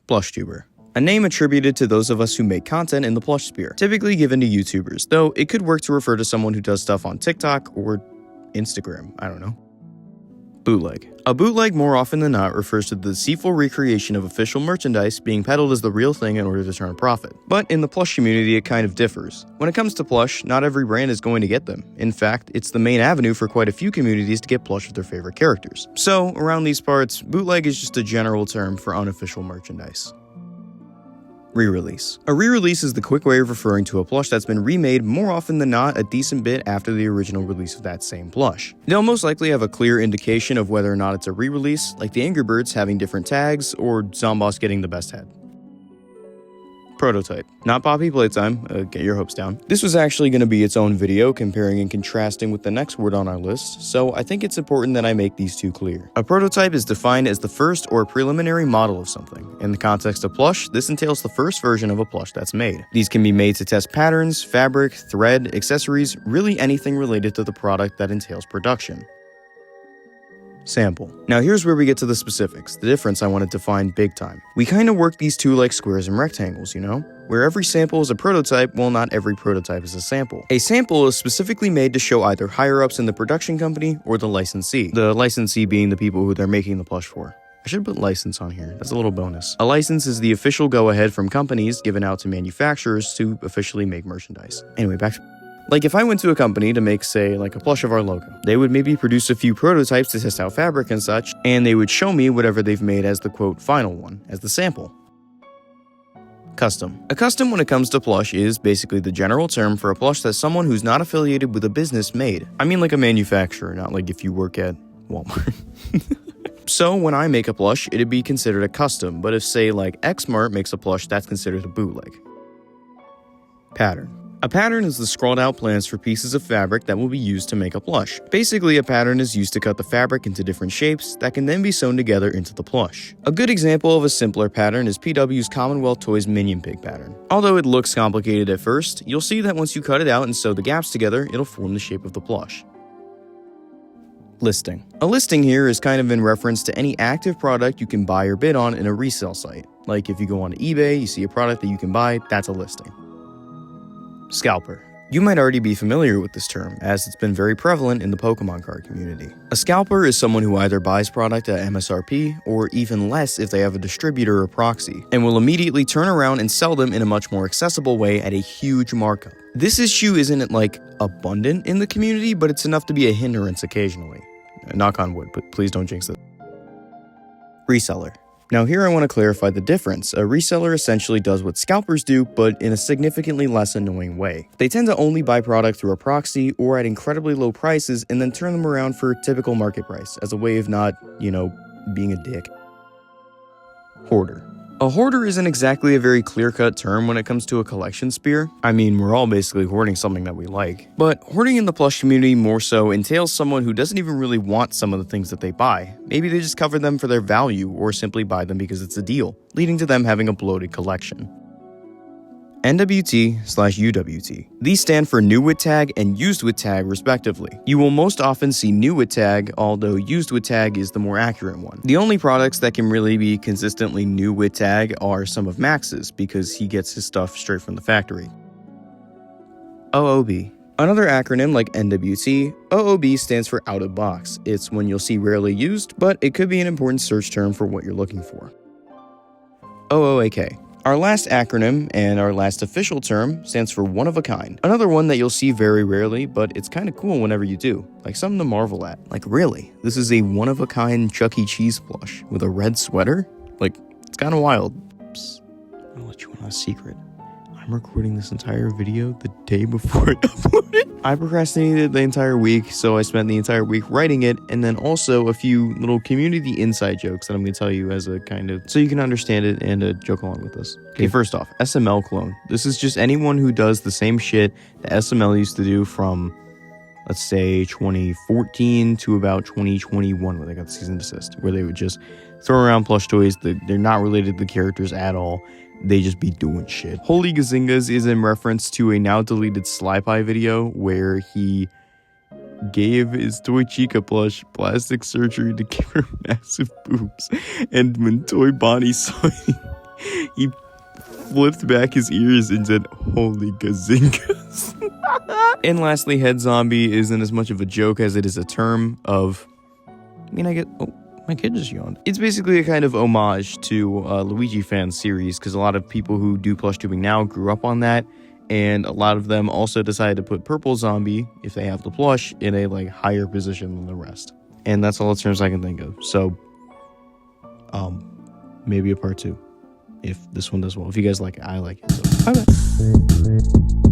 PlushTuber. A name attributed to those of us who make content in the plush sphere, typically given to YouTubers, though it could work to refer to someone who does stuff on TikTok or Instagram, I don't know. Bootleg. A bootleg more often than not refers to the deceitful recreation of official merchandise being peddled as the real thing in order to turn a profit. But in the plush community, it kind of differs. When it comes to plush, not every brand is going to get them. In fact, it's the main avenue for quite a few communities to get plush with their favorite characters. So, around these parts, bootleg is just a general term for unofficial merchandise. Re-release. A re-release is the quick way of referring to a plush that's been remade more often than not a decent bit after the original release of that same plush. They'll most likely have a clear indication of whether or not it's a re-release, like the Angry Birds having different tags, or Zomboss getting the best head. Prototype. Not Poppy Playtime, get your hopes down. This was actually going to be its own video comparing and contrasting with the next word on our list, so I think it's important that I make these two clear. A prototype is defined as the first or preliminary model of something. In the context of plush, this entails the first version of a plush that's made. These can be made to test patterns, fabric, thread, accessories, really anything related to the product that entails production. Sample. Now here's where we get to the specifics, the difference I wanted to find big time. We kinda work these two like squares and rectangles, you know? Where every sample is a prototype, well, not every prototype is a sample. A sample is specifically made to show either higher-ups in the production company or the licensee. The licensee being the people who they're making the plush for. I should put license on here, that's a little bonus. A license is the official go-ahead from companies given out to manufacturers to officially make merchandise. Anyway, back to... Like if I went to a company to make, say, like a plush of our logo, they would maybe produce a few prototypes to test out fabric and such, and they would show me whatever they've made as the quote final one, as the sample. Custom. A custom when it comes to plush is basically the general term for a plush that someone who's not affiliated with a business made. I mean like a manufacturer, not like if you work at Walmart. So when I make a plush, it'd be considered a custom, but if say like Xmart makes a plush, that's considered a bootleg. Pattern. A pattern is the scrawled out plans for pieces of fabric that will be used to make a plush. Basically, a pattern is used to cut the fabric into different shapes that can then be sewn together into the plush. A good example of a simpler pattern is PW's Commonwealth Toys Minion Pig pattern. Although it looks complicated at first, you'll see that once you cut it out and sew the gaps together, it'll form the shape of the plush. Listing. A listing here is kind of in reference to any active product you can buy or bid on in a resale site. Like if you go on eBay, you see a product that you can buy, that's a listing. Scalper. You might already be familiar with this term, as it's been very prevalent in the Pokemon card community. A scalper is someone who either buys product at MSRP, or even less if they have a distributor or proxy, and will immediately turn around and sell them in a much more accessible way at a huge markup. This issue isn't like abundant in the community, but it's enough to be a hindrance occasionally. Knock on wood, but please don't jinx it. Reseller. Now here I want to clarify the difference. A reseller essentially does what scalpers do, but in a significantly less annoying way. They tend to only buy product through a proxy or at incredibly low prices and then turn them around for typical market price as a way of not, being a dick. Hoarder. A hoarder isn't exactly a very clear-cut term when it comes to a collection sphere. I mean, we're all basically hoarding something that we like. But hoarding in the plush community more so entails someone who doesn't even really want some of the things that they buy. Maybe they just cover them for their value or simply buy them because it's a deal, leading to them having a bloated collection. NWT/UWT. These stand for new with tag and used with tag respectively. You will most often see new with tag, although used with tag is the more accurate one. The only products that can really be consistently new with tag are some of Max's, because he gets his stuff straight from the factory. OOB. Another acronym like NWT, OOB stands for out of box. It's one you'll see rarely used, but it could be an important search term for what you're looking for. OOAK. Our last acronym, and our last official term, stands for one of a kind. Another one that you'll see very rarely, but it's kinda cool whenever you do. Like something to marvel at. Like really, this is a one of a kind Chuck E. Cheese plush with a red sweater? Like, it's kinda wild. Psst, I'll let you in on a secret. I'm recording this entire video the day before I upload it. I procrastinated the entire week, so I spent the entire week writing it, and then also a few little community inside jokes that I'm going to tell you as a kind of, so you can understand it and joke along with us. Okay, first off, SML clone. This is just anyone who does the same shit that SML used to do from, let's say, 2014 to about 2021, when they got the cease and desist, where they would just throw around plush toys. They're not related to the characters at all. They just be doing shit. Holy Gazingas is in reference to a now deleted Sly Pie video where he gave his Toy Chica plush plastic surgery to give her massive boobs. And when Toy Bonnie saw it, He flipped back his ears and said, "Holy gazingas." And lastly, head zombie isn't as much of a joke as it is a term of, oh, my kid just yawned. It's basically a kind of homage to Luigi fan series, because a lot of people who do plush tubing now grew up on that, and a lot of them also decided to put purple zombie, if they have the plush, in a like higher position than the rest. And that's all the terms I can think of. So, maybe a part 2 if this one does well. If you guys like it, I like it. So, bye-bye.